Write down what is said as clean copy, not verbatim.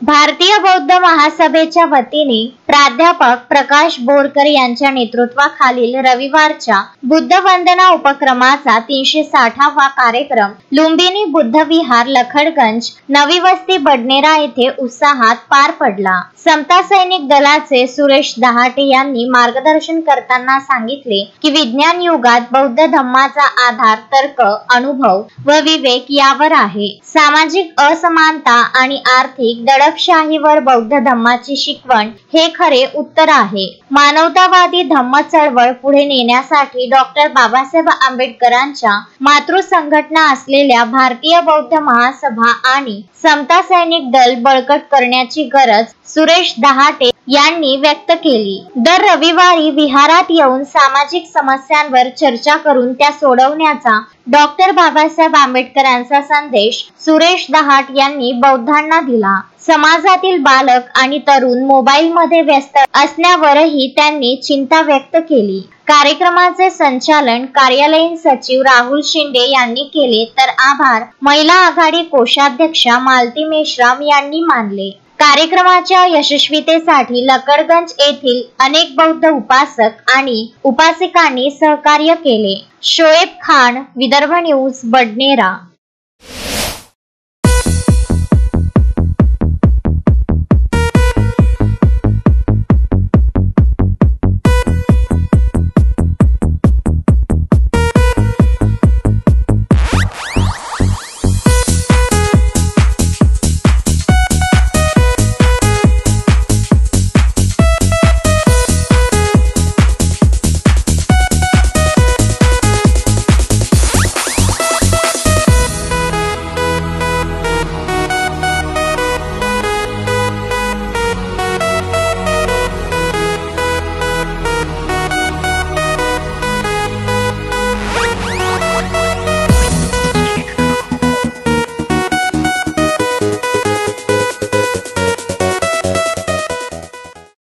भारतीय बौद्ध महासभेच्या वतीने प्राध्यापक प्रकाश बोरकर यांच्या नेतृत्वाखालील रविवारच्या बुद्ध वंदना उपक्रमाचा 360वा कार्यक्रम लुंबिनी बुद्ध विहार लखडगंज नवी वस्ती बडनेरा येथे उत्साहात पार पडला। समता सैनिक दलाचे सुरेश दहाटे यांनी मार्गदर्शन करताना सांगितले की विज्ञान युगात बौद्ध धम्माचा आधार तर्क, अनुभव व विवेक यावर आहे। सामाजिक असमानता आणि आर्थिक दडपशाहीवर बौद्ध धम्माची शिकवण हे खरे उत्तर आहे। मानवतावादी धम्म चळवळ पुढे नेण्यासाठी डॉक्टर बाबासाहेब आंबेडकरांच्या मातृ संघटना असलेल्या भारतीय बौद्ध महासभा आणि समता सैनिक दल बळकट करण्याची गरज सुरेश दहाटे यांनी व्यक्त केली। दर रविवारी विहारात येऊन सामाजिक समस्यांवर चर्चा करून त्या सोडवण्याचा डॉक्टर बाबासाहेब आंबेडकरांचा संदेश सुरेश दहाट यांनी बौद्धांना दिला। समाजातील बालक आणि तरुण मोबाईलमध्ये व्यस्त असण्यावरही त्यांनी चिंता व्यक्त केली। कार्यक्रमाचे संचालन कार्यालयीन सचिव राहुल शिंदे यांनी केले तर आभार महिला आघाडी कोषाध्यक्षा मालती मेश्राम यांनी मानले। कार्यक्रमाच्या यशस्वीतेसाठी लकडगंज येथील अनेक बौद्ध उपासक आणि उपासिकांनी सहकार्य केले। शोएब खान, विदर्भ न्यूज, बडनेरा।